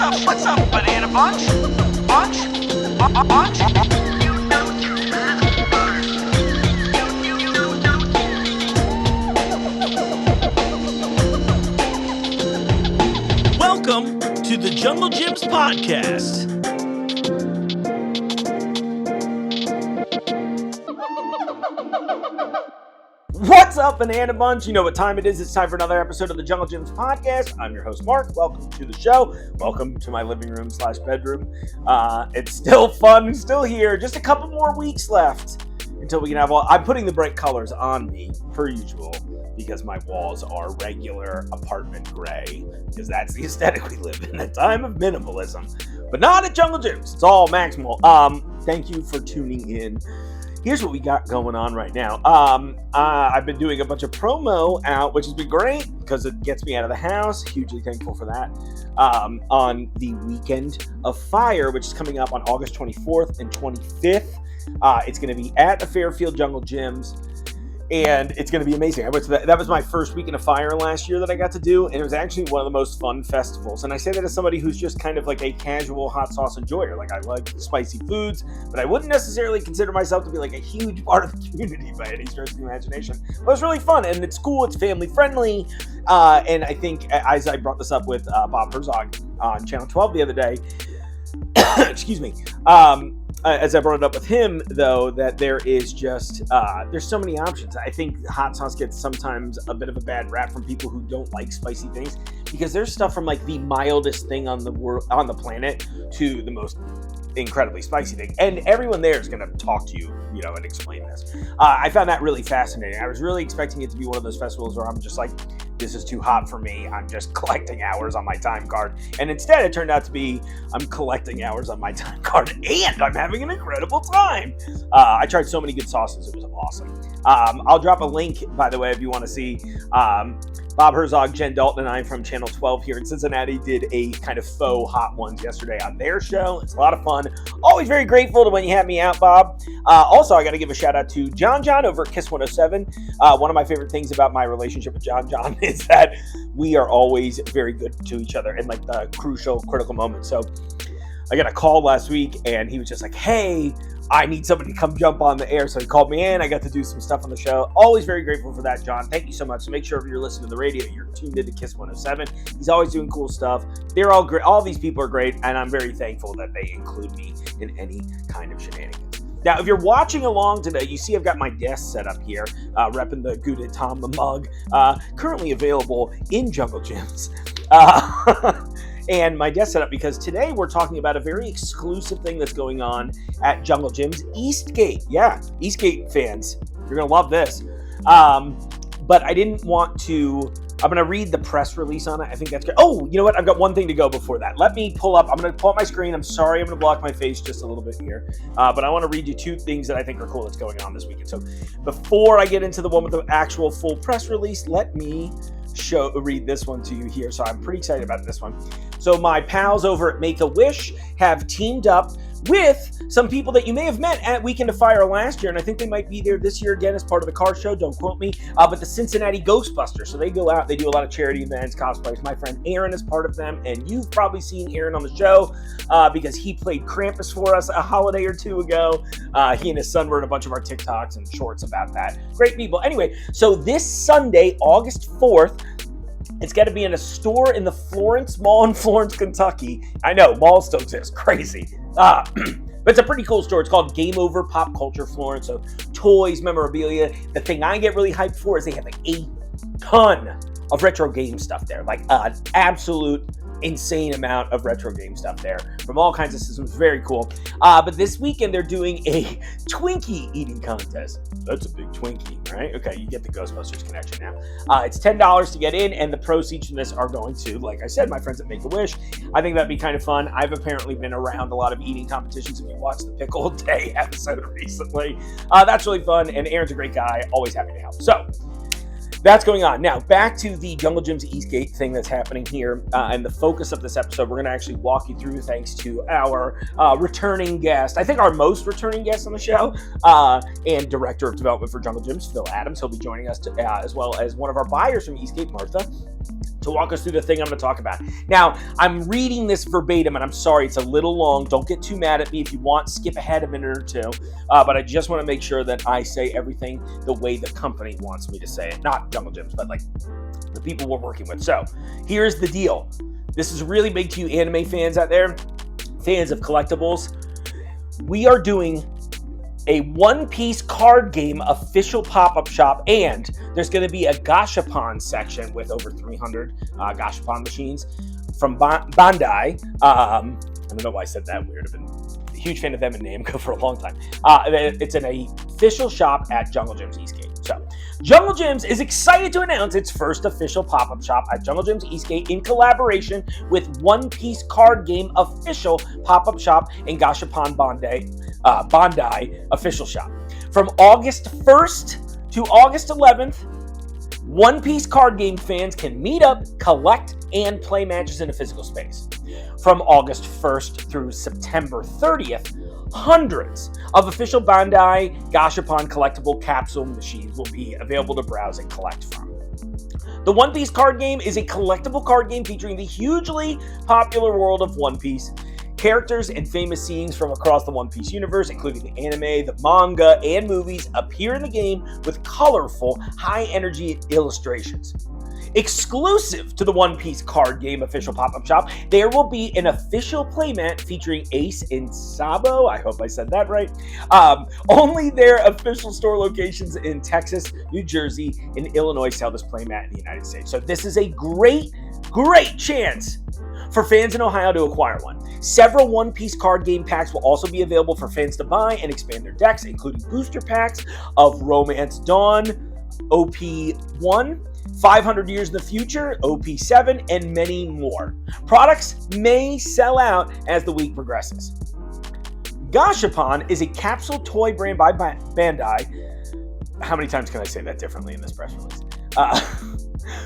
What's up, banana bunch? Bunch? Bunch? Welcome to the Junglejims podcast. What's up, Banana Bunch? You know what time it is. It's time for another episode of the Junglejims podcast. I'm your host, Mark. Welcome to the show. Welcome to my living room / bedroom. It's still fun, still here. Just a couple more weeks left until we can have all... I'm putting the bright colors on me, per usual, because my walls are regular apartment gray, because that's the aesthetic we live in, a time of minimalism. But not at Junglejims. It's all maximal. Thank you for tuning in. Here's what we got going on right now. I've been doing a bunch of promo out, which has been great because it gets me out of the house. Hugely thankful for that. On the Weekend of Fire, which is coming up on August 24th and 25th. It's going to be at the Fairfield Junglejims. And it's going to be amazing. That was my first Weekend of Fire last year that I got to do, and it was actually one of the most fun festivals. And I say that as somebody who's just kind of like a casual hot sauce enjoyer. Like, I like spicy foods, but I wouldn't necessarily consider myself to be like a huge part of the community by any stretch of the imagination. But it was really fun, and it's cool. It's family friendly, and I think, as I brought this up with Bob Herzog on Channel 12 the other day, excuse me. As I brought it up with him, though, that there is just, there's so many options. I think hot sauce gets sometimes a bit of a bad rap from people who don't like spicy things, because there's stuff from like the mildest thing on the planet to the most incredibly spicy thing. And everyone there is going to talk to you, and explain this. I found that really fascinating. I was really expecting it to be one of those festivals where I'm just like, this is too hot for me. I'm just collecting hours on my time card. And instead, it turned out to be, I'm collecting hours on my time card and I'm having an incredible time. I tried so many good sauces. It was awesome. I'll drop a link, by the way, if you want to see. Bob Herzog, Jen Dalton, and I from Channel 12 here in Cincinnati did a kind of faux hot ones yesterday on their show. It's a lot of fun. Always very grateful to when you have me out, Bob. Also, I got to give a shout out to John over at Kiss 107. One of my favorite things about my relationship with John is that we are always very good to each other in like the crucial, critical moments. So I got a call last week and he was just like, hey, I need somebody to come jump on the air. So he called me in. I got to do some stuff on the show. Always very grateful for that, John. Thank you so much. So make sure if you're listening to the radio, you're tuned into Kiss 107. He's always doing cool stuff. They're all great. All these people are great. And I'm very thankful that they include me in any kind of shenanigans. Now, if you're watching along today, you see I've got my desk set up here, repping the Gouda Tom the mug, currently available in Junglejims. And my desk set up because today we're talking about a very exclusive thing that's going on at Junglejims, Eastgate. Yeah, Eastgate fans, you're going to love this. But I didn't want to... I'm going to read the press release on it. I think that's good. Oh, you know what? I've got one thing to go before that. Let me pull up. I'm going to pull up my screen. I'm sorry. I'm going to block my face just a little bit here. But I want to read you two things that I think are cool that's going on this weekend. So before I get into the one with the actual full press release, let me read this one to you here. So I'm pretty excited about this one. So my pals over at Make-A-Wish have teamed up with some people that you may have met at Weekend of Fire last year, and I think they might be there this year again as part of the car show, don't quote me, but the Cincinnati Ghostbusters. So they go out, they do a lot of charity events, cosplays. My friend Aaron is part of them, and you've probably seen Aaron on the show because he played Krampus for us a holiday or two ago. He and his son were in a bunch of our TikToks and shorts about that. Great people. Anyway, so this Sunday, August 4th, it's got to be in a store in the Florence Mall in Florence, Kentucky. I know, malls still exist. Crazy. But it's a pretty cool store. It's called Game Over Pop Culture Florence. So toys, memorabilia. The thing I get really hyped for is they have like a ton of retro game stuff there. Like an absolute insane amount of retro game stuff there from all kinds of systems. Very cool. But this weekend they're doing a Twinkie eating contest. That's a big Twinkie, right? Okay, you get the Ghostbusters connection now. It's $10 to get in, and the proceeds from this are going to, like I said, my friends at Make-A-Wish. I think that'd be kind of fun. I've apparently been around a lot of eating competitions. If you watched the Pickle Day episode recently, that's really fun, and Aaron's a great guy. Always happy to help. So that's going on. Now, back to the Junglejims Eastgate thing that's happening here, and the focus of this episode, we're going to actually walk you through, thanks to our returning guest, I think our most returning guest on the show, and Director of Development for Junglejims, Phill Adams. He'll be joining us as well as one of our buyers from Eastgate, Martha, to walk us through the thing I'm going to talk about. Now, I'm reading this verbatim, and I'm sorry, it's a little long. Don't get too mad at me. If you want, skip ahead a minute or two. But I just want to make sure that I say everything the way the company wants me to say it. Not Jungle Gyms, but like the people we're working with. So here's the deal. This is really big to you anime fans out there, fans of collectibles. We are doing a One Piece card game official pop-up shop, and there's going to be a Gashapon section with over 300 Gashapon machines from Bandai. I don't know why I said that weird. I've been a huge fan of them and Namco for a long time. It's an official shop at Jungle Gyms Eastgate. So, Jungle Gyms is excited to announce its first official pop-up shop at Jungle Gyms Eastgate in collaboration with One Piece card game official pop-up shop and Gashapon Bandai official shop. From August 1st to August 11th, One Piece card game fans can meet up, collect, and play matches in a physical space. From August 1st through September 30th, hundreds of official Bandai Gashapon collectible capsule machines will be available to browse and collect from. The One Piece card game is a collectible card game featuring the hugely popular world of One Piece. Characters and famous scenes from across the One Piece universe, including the anime, the manga, and movies, appear in the game with colorful, high-energy illustrations. Exclusive to the One Piece card game official pop-up shop, there will be an official playmat featuring Ace and Sabo. I hope I said that right. Only their official store locations in Texas, New Jersey, and Illinois sell this playmat in the United States. So this is a great chance for fans in Ohio to acquire one. Several One Piece card game packs will also be available for fans to buy and expand their decks, including booster packs of Romance Dawn, OP1, 500 Years in the Future, OP7, and many more. Products may sell out as the week progresses. Gashapon is a capsule toy brand by Bandai. How many times can I say that differently in this press release?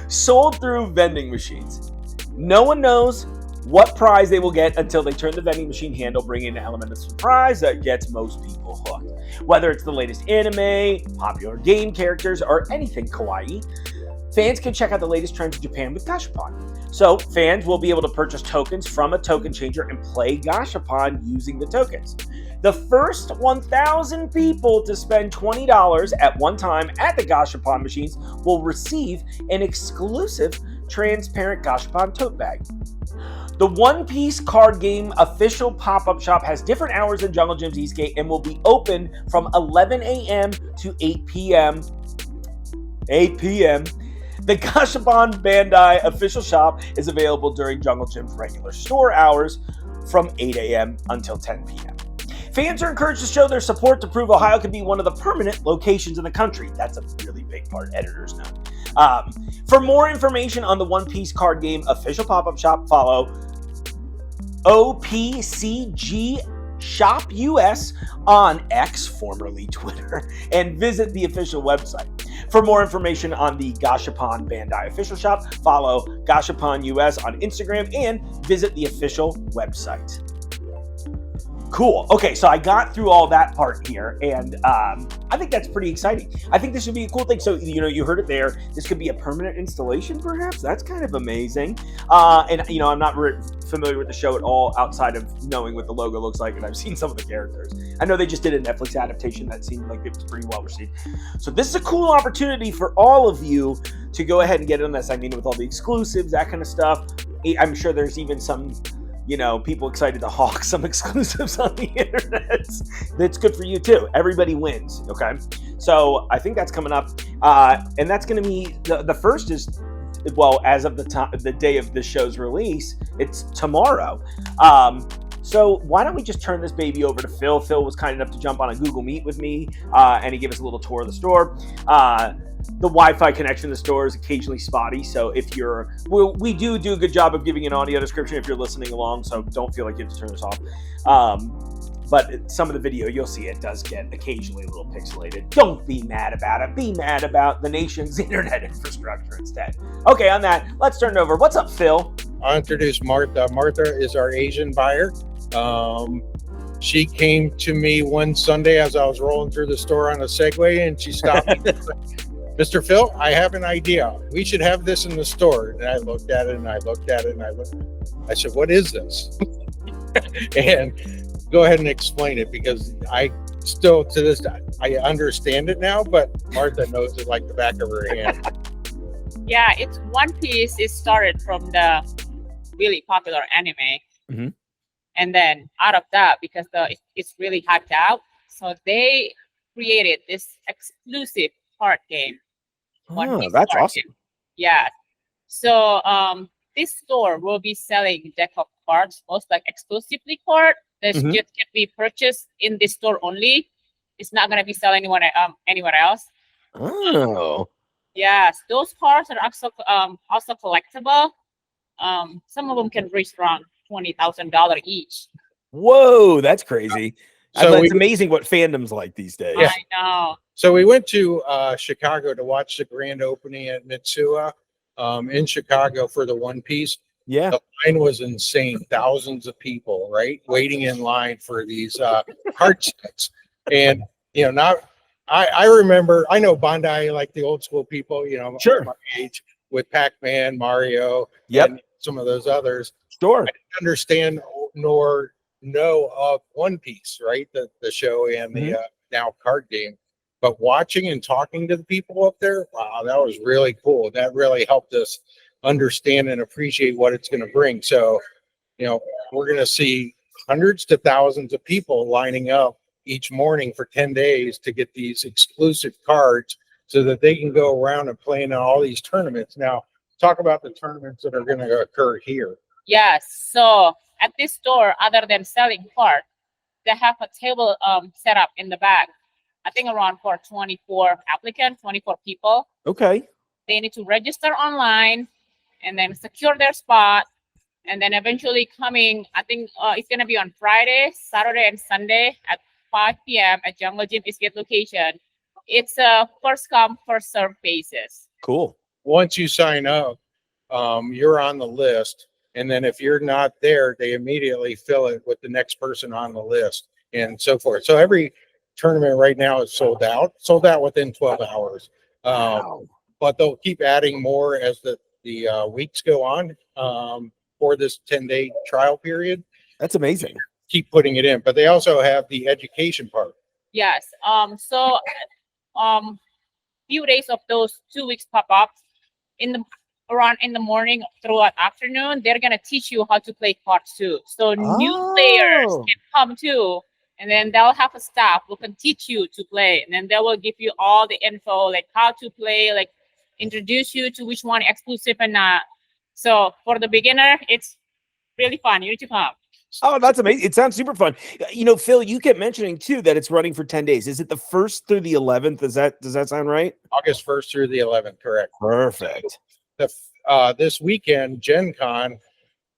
Sold through vending machines. No one knows what prize they will get until they turn the vending machine handle, bringing an element of surprise that gets most people hooked. Whether it's the latest anime, popular game characters, or anything kawaii, fans can check out the latest trends in Japan with Gashapon. So fans will be able to purchase tokens from a token changer and play Gashapon using the tokens. The first 1,000 people to spend $20 at one time at the Gashapon machines will receive an exclusive transparent Gashapon tote bag. The One Piece card game official pop-up shop has different hours than Jungle Gyms Eastgate and will be open from 11 a.m. to 8 p.m. The Gashapon Bandai official shop is available during Jungle Gym's regular store hours from 8 a.m. until 10 p.m. Fans are encouraged to show their support to prove Ohio can be one of the permanent locations in the country. That's a really big part, editors know. For more information on the One Piece card game official pop-up shop, follow OPCG Shop US on X, formerly Twitter, and visit the official website. For more information on the Gashapon Bandai official shop, follow Gashapon US on Instagram and visit the official website. Cool. Okay, so I got through all that part here, and I think that's pretty exciting. I think this would be a cool thing. So, you heard it there. This could be a permanent installation, perhaps. That's kind of amazing. And, I'm not familiar with the show at all outside of knowing what the logo looks like, and I've seen some of the characters. I know they just did a Netflix adaptation that seemed like it was pretty well received. So this is a cool opportunity for all of you to go ahead and get on this. I mean, with all the exclusives, that kind of stuff. I'm sure there's even some people excited to hawk some exclusives on the internet. That's good for you too. Everybody wins, okay? So I think that's coming up. And that's going to be, the first is, well, as of the day of this show's release, it's tomorrow. So why don't we just turn this baby over to Phill? Phill was kind enough to jump on a Google Meet with me, and he gave us a little tour of the store. The Wi-Fi connection in the store is occasionally spotty, so if we do a good job of giving an audio description if you're listening along, so don't feel like you have to turn this off. But some of the video, you'll see it does get occasionally a little pixelated. Don't be mad about it. Be mad about the nation's internet infrastructure instead. Okay, on that, let's turn it over. What's up, Phill? I'll introduce Martha. Martha is our Asian buyer. She came to me one Sunday as I was rolling through the store on a Segway, and she stopped me. Mr. Phill, I have an idea. We should have this in the store. And I looked at it and I looked at it and I said, what is this? And go ahead and explain it, because I still to this day, I understand it now, but Martha knows it like the back of her hand. Yeah, it's One Piece. It started from the really popular anime. Mm-hmm. And then out of that, because it's really hyped out, so they created this exclusive card game. One Piece that's card awesome. game. Yeah. So this store will be selling deck of cards, most like exclusively card. That Mhm. just can be purchased in this store only. It's not gonna be selling anywhere else. Oh. Yes, those cards are also collectible. Some of them can reach around $20,000 each. Whoa, that's crazy. So It's amazing what fandom's like these days. Yeah. I know. So we went to Chicago to watch the grand opening at Mitsuha in Chicago for the One Piece. Yeah. The line was insane. Thousands of people, right, waiting in line for these card sets. And I remember, I know Bandai, like the old school people, Sure. my age, with Pac-Man, Mario, Yep. and some of those others. Sure. I didn't understand nor know of One Piece, right? The show and the now card game. But watching and talking to the people up there, wow, that was really cool. That really helped us understand and appreciate what it's going to bring. So, we're going to see hundreds to thousands of people lining up each morning for 10 days to get these exclusive cards so that they can go around and play in all these tournaments. Now, talk about the tournaments that are going to occur here. Yes. So at this store, other than selling cards, they have a table set up in the back. I think around for 24 applicants, 24 people. Okay. They need to register online and then secure their spot. And then eventually coming, I think it's going to be on Friday, Saturday, and Sunday at 5 p.m. at Jungle Gym Eastgate location. It's a first come, first serve basis. Cool. Once you sign up, you're on the list. And then if you're not there, they immediately fill it with the next person on the list and so forth. So every tournament right now is sold out within 12 hours. Wow. But they'll keep adding more as the weeks go on for this 10-day trial period. That's amazing. Keep putting it in. But they also have the education part. Yes. So few days of those 2 weeks pop up in the morning throughout afternoon, they're gonna teach you how to play cards too. So new players can come too, and then they'll have a staff who can teach you to play, and then they will give you all the info, like how to play, like introduce you to which one exclusive and not. So for the beginner, it's really fun. You need to come. Oh, that's amazing. It sounds super fun. Phill, you kept mentioning too that it's running for 10 days. Is it the 1st through the 11th? Does that sound right? August 1st through the 11th, correct. Perfect. This weekend, Gen Con,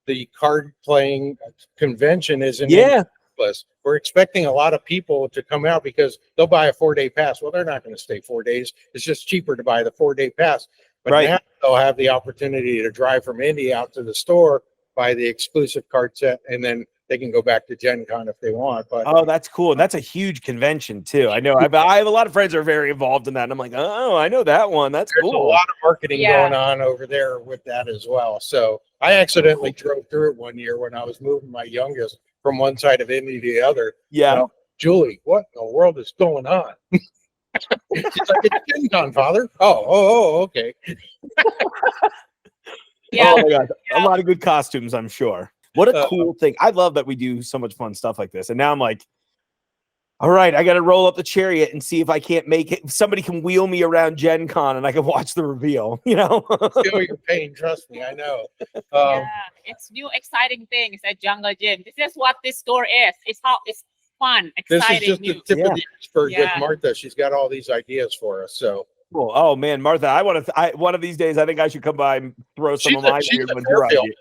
the card playing convention is in Indianapolis. We're expecting a lot of people to come out because they'll buy a 4-day pass. Well, they're not going to stay 4 days. It's just cheaper to buy the 4-day pass. But now they'll have the opportunity to drive from Indy out to the store, buy the exclusive card set, and then they can go back to Gen Con if they want. But that's cool. And that's a huge convention too. I know. I have a lot of friends who are very involved in that. And I'm like, oh, I know that one. That's there's cool. a lot of marketing going on over there with that as well. So I accidentally drove through it one year when I was moving my youngest from one side of Indy to the other. Yeah. Julie, what in the world is going on? She's like, it's Gen Con, Father. Oh, okay. Yeah. Oh my God. A lot of good costumes, I'm sure. What a cool thing. I love that we do so much fun stuff like this. And now I'm like, all right, I got to roll up the chariot and see if I can't make it. Somebody can wheel me around Gen Con and I can watch the reveal, Feel your pain. Trust me. I know. It's new exciting things at Jungle Gym. This is what this store is. It's fun, exciting. This is just new. the tip of the iceberg with Martha. She's got all these ideas for us. So cool. Oh man, Martha, one of these days I think I should come by and throw some of my weird ones your idea.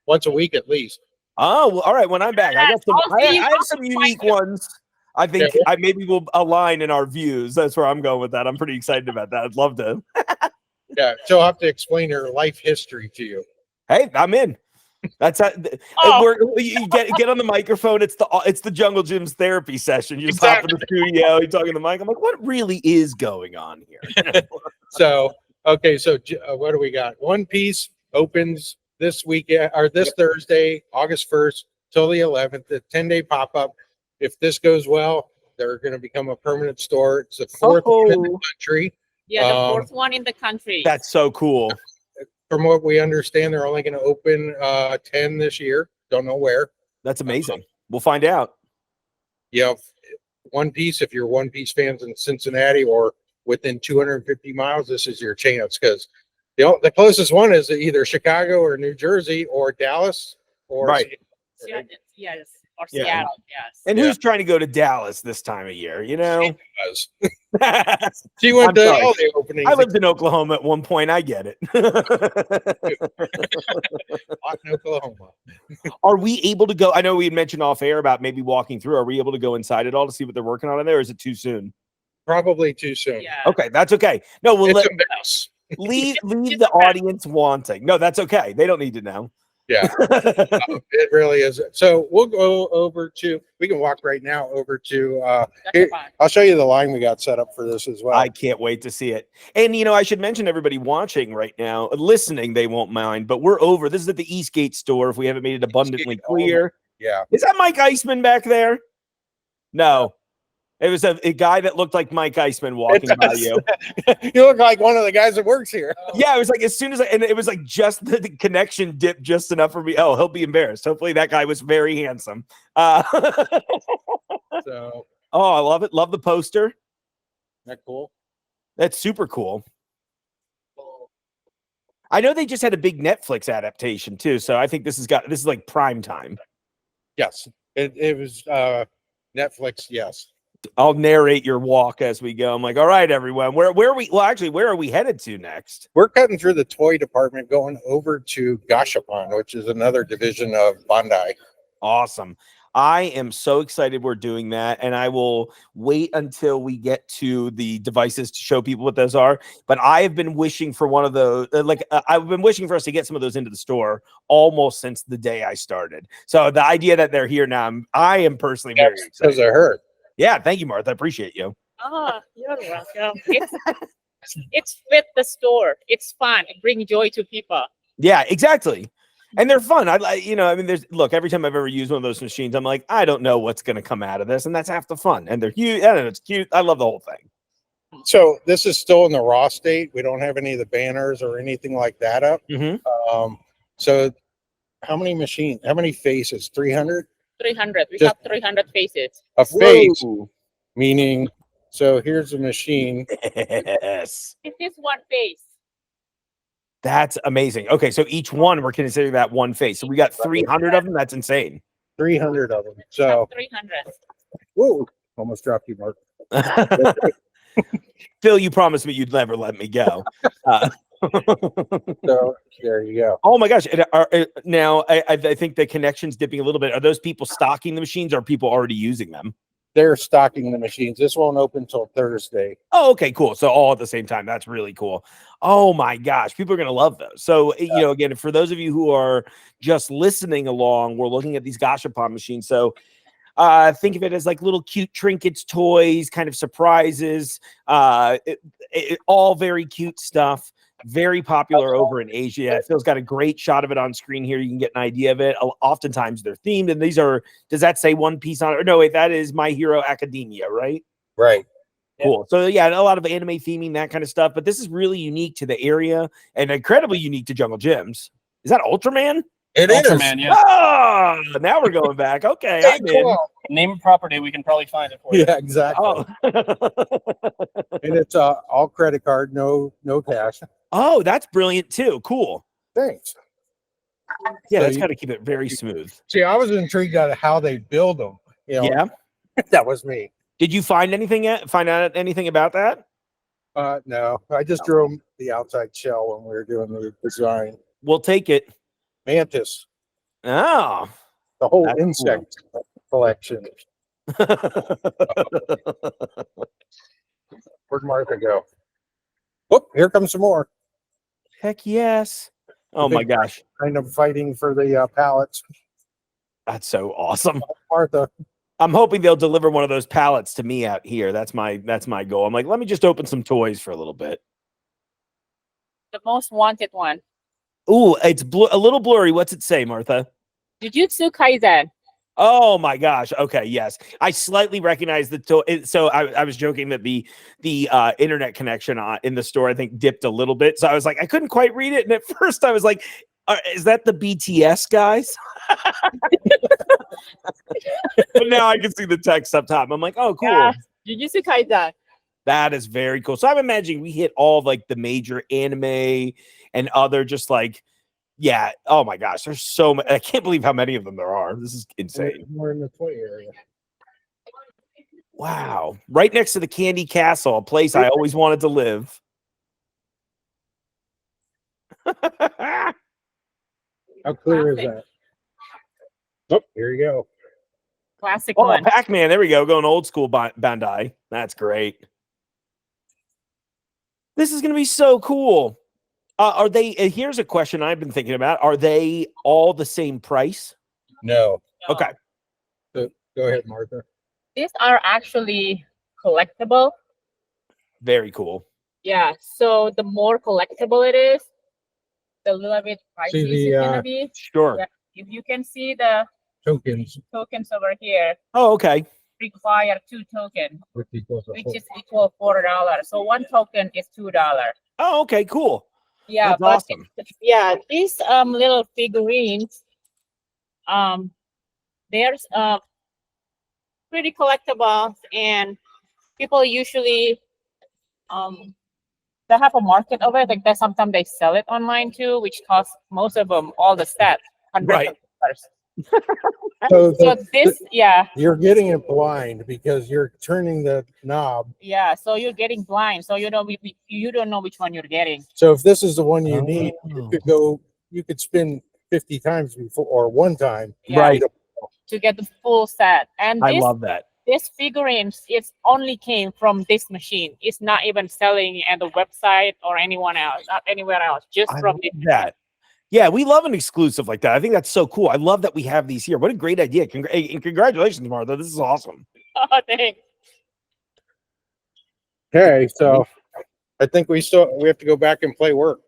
Once a week at least. Oh, well, all right. When I'm back, I have some unique ones. I think maybe we'll align in our views. That's where I'm going with that. I'm pretty excited about that. I'd love to. Yeah, she'll have to explain her life history to you. Hey, I'm in. That's you get on the microphone. It's the Jungle Gym's therapy session. You just hop in the studio. You talking to the mic. I'm like, what really is going on here? So, okay, so what do we got? One Piece opens this weekend or this Thursday, August 1st till the 11th, the 10-day pop-up. If this goes well, they're going to become a permanent store. It's the fourth one in the country. Yeah, the fourth one in the country. That's so cool. From what we understand, they're only going to open 10 this year. Don't know where. That's amazing. We'll find out. Yeah, One Piece, if you're One Piece fans in Cincinnati or within 250 miles, this is your chance because the closest one is either Chicago or New Jersey or Dallas or Right. Yes. Or Yeah. Seattle, yes. And who's trying to go to Dallas this time of year? You know, She went I'm to sorry. all the openings. I lived in Oklahoma at one point. I get it. in Oklahoma. Are we able to go? I know we had mentioned off air about maybe walking through. Are we able to go inside at all to see what they're working on in there? Or is it too soon? Probably too soon. Yeah. Okay, that's okay. No, we'll It's a mess. leave the audience wanting. No, that's okay. They don't need to know. Yeah, it really is. So we'll go over to. We can walk right now over to. Here, I'll show you the line we got set up for this as well. I can't wait to see it. And I should mention everybody watching right now, listening, they won't mind. But we're over. This is at the Eastgate store. If we haven't made it abundantly clear, Yeah. Is that Mike Iceman back there? No. It was a guy that looked like Mike Iceman walking by you. You look like one of the guys that works here. Yeah, it was like as soon as and it was like just the connection dipped just enough for me. Oh, he'll be embarrassed. Hopefully that guy was very handsome. So, I love it. Love the poster. isn't that cool? That's super cool. I know they just had a big Netflix adaptation too, so I think this is like prime time. Yes, it was Netflix. Yes. I'll narrate your walk as we go. I'm like, all right, everyone, where are we? Well, actually, where are we headed to next? We're cutting through the toy department, going over to Gashapon, which is another division of Bandai. Awesome. I am so excited we're doing that, and I will wait until we get to the devices to show people what those are. But I have been wishing for one of those. I've been wishing for us to get some of those into the store almost since the day I started. So the idea that they're here now, I am personally very excited. Because of her. Yeah, thank you, Martha. I appreciate you. Oh, you're welcome. It's with the store. It's fun. It brings joy to people. Yeah, exactly. And they're fun. Every time I've ever used one of those machines, I'm like, I don't know what's going to come out of this. And that's half the fun. And they're huge. I don't know. It's cute. I love the whole thing. So this is still in the raw state. We don't have any of the banners or anything like that up. Mm-hmm. So how many faces? 300? 300. We Just- have 300 faces. A face, Whoa. meaning, so here's a machine. Yes. This is one face. That's amazing. Okay, so each one we're considering that one face. So we got 300 of them. That's insane. 300 of them. So, 300. whoa, almost dropped you, Mark. Phil, you promised me you'd never let me go. So there you go. Oh my gosh. Now, I think the connection's dipping a little bit. Are those people stocking the machines or are people already using them? They're stocking the machines. This won't open till Thursday. Oh, okay, cool. So all at the same time. That's really cool. Oh my gosh. People are going to love those. So, again, for those of you who are just listening along, we're looking at these Gashapon machines. So think of it as like little cute trinkets, toys, kind of surprises, all very cute stuff. Very popular over in Asia. Phil's got a great shot of it on screen here. You can get an idea of it. Oftentimes they're themed, and these are, does that say One Piece on it? Or no, wait, that is My Hero Academia, right? Right. Cool. So yeah, a lot of anime theming, that kind of stuff. But this is really unique to the area and incredibly unique to Jungle Gyms. Is that Ultraman? It is. Ultraman, yeah. Oh, now we're going back. Okay, Hey, I'm in. cool. Name a property, we can probably find it for you. Yeah, exactly. Oh. And it's all credit card, no cash. Oh, that's brilliant too. Cool. Thanks. Yeah, So that's you- got to keep it very smooth. See, I was intrigued at how they build them. Yeah. That was me. Did you find out anything about that? No, I just drew the outside shell when we were doing the design. We'll take it. Mantis, Oh. the whole That's cool. insect collection. Where'd Martha go? Whoop, here comes some more. Heck yes. Oh my gosh. Kind of fighting for the pallets. That's so awesome. Martha, I'm hoping they'll deliver one of those pallets to me out here. That's my goal. I'm like, let me just open some toys for a little bit. the most wanted one. Ooh, it's a little blurry. What's it say, Martha? Jujutsu Kaisen. Oh my gosh. Okay. Yes. I slightly recognize so I was joking that the internet connection in the store, I think, dipped a little bit. So I was like, I couldn't quite read it. And at first I was like, is that the BTS guys? But now I can see the text up top. I'm like, oh, cool. Yeah, Jujutsu Kaisen. That is very cool. So I'm imagining we hit all of like the major anime and other just like, yeah. Oh my gosh. There's so many. I can't believe how many of them there are. This is insane. More in the toy area. Wow. Right next to the Candy Castle, a place I always wanted to live. How clear is that? Oh, here you go. Classic Oh, one. Pac-Man. There we go. Going old school Bandai. That's great. This is going to be so cool. Are they? Here's a question I've been thinking about. Are they all the same price? No. Okay. So, go ahead, Martha. These are actually collectible. Very cool. Yeah. So the more collectible it is, the little bit pricey See it's gonna be. Sure. Yeah. If you can see the Tokens. tokens over here, Oh, okay. require 2 tokens, Which equals which is equal $4. So 1 token is $2. Oh, okay. Cool. Yeah, That's but awesome. yeah, these little figurines, there's pretty collectible, and people usually they have a market of it. Like that, sometimes they sell it online too, which costs most of them all the stats $100. So, So this, yeah, you're getting it blind because you're turning the knob. yeah. So you're getting blind, so you know you don't know which one you're getting. So if this is the one you need, Oh. you could spin 50 times before or one time. Yeah, Right. to get the full set. And I this love that. this figurines, it's only came from this machine. It's not even selling at the website or anyone else, not anywhere else, just I from love this. that. Yeah, we love an exclusive like that. I think that's so cool. I love that we have these here. What a great idea. And congratulations, Martha. This is awesome. Oh, thanks. Okay, so I think we have to go back and play work.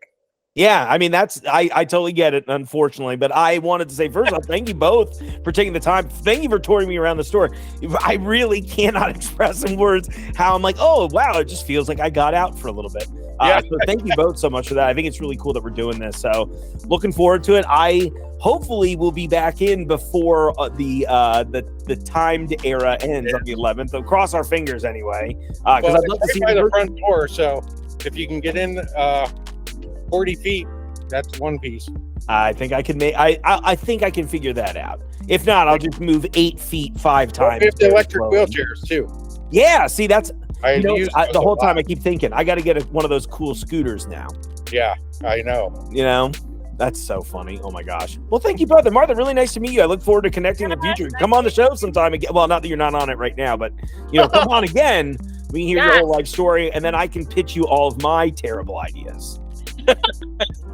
Yeah, I mean, I totally get it, unfortunately. But I wanted to say, first off, thank you both for taking the time. Thank you for touring me around the store. I really cannot express in words how I'm like, oh, wow, it just feels like I got out for a little bit. Yeah. So thank you both so much for that. I think it's really cool that we're doing this. So looking forward to it. I hopefully will be back in before the timed era ends on the 11th. So cross our fingers anyway. Because Well, I'd love to it's see right by the the front door. So if you can get in 40 feet, that's one piece. I think I can make. I think I can figure that out. If not, I'll just move 8 feet 5 times. We have the electric slowly. wheelchairs too. Yeah, see, that's I the use those whole a time lot. I keep thinking I got to get one of those cool scooters now. Yeah, I know. You know, that's so funny. Oh my gosh. Well, thank you, brother Martha. Really nice to meet you. I look forward to connecting in the future. Come on the show sometime again. Well, not that you're not on it right now, but come on again. We can hear your whole life story, and then I can pitch you all of my terrible ideas.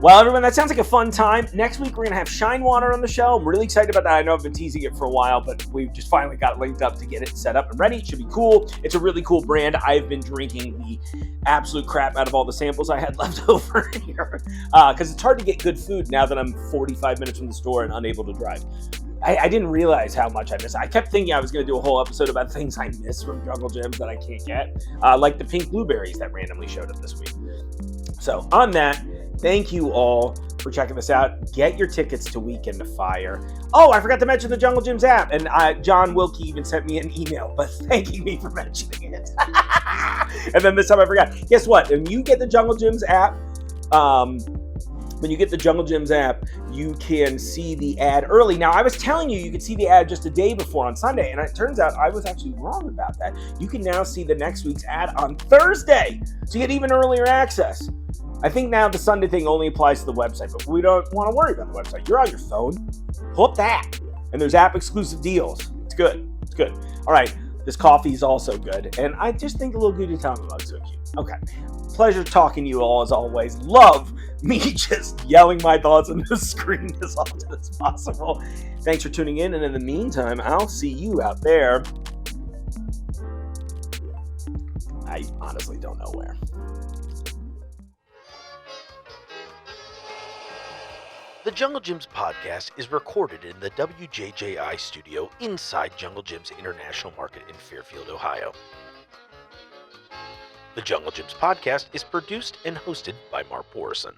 Well, everyone, that sounds like a fun time. Next week, we're going to have Shine Water on the show. I'm really excited about that. I know I've been teasing it for a while, but we've just finally got it linked up to get it set up and ready. It should be cool. It's a really cool brand. I've been drinking the absolute crap out of all the samples I had left over here because it's hard to get good food now that I'm 45 minutes from the store and unable to drive. I didn't realize how much I missed. I kept thinking I was going to do a whole episode about things I miss from Jungle Gyms that I can't get, like the pink blueberries that randomly showed up this week. So on that, thank you all for checking this out. Get your tickets to Weekend of Fire. Oh, I forgot to mention the Jungle Gyms app. And John Wilkie even sent me an email, but thanking me for mentioning it. And then this time I forgot. Guess what? When you get the Jungle Gyms app, you can see the ad early. Now, I was telling you could see the ad just a day before on Sunday, and it turns out I was actually wrong about that. You can now see the next week's ad on Thursday, so you get even earlier access. I think now the Sunday thing only applies to the website, but we don't want to worry about the website. You're on your phone. Pull up that. And there's app-exclusive deals. It's good. It's good. All right. This coffee is also good. And I just think a little Gudetama mug's so cute. Okay. Pleasure talking to you all as always. Love me just yelling my thoughts on the screen as often as possible. Thanks for tuning in. And in the meantime, I'll see you out there. I honestly don't know where. The Jungle Gyms podcast is recorded in the WJJI studio inside Jungle Gyms International Market in Fairfield, Ohio. The Jungle Gyms podcast is produced and hosted by Mark Borison.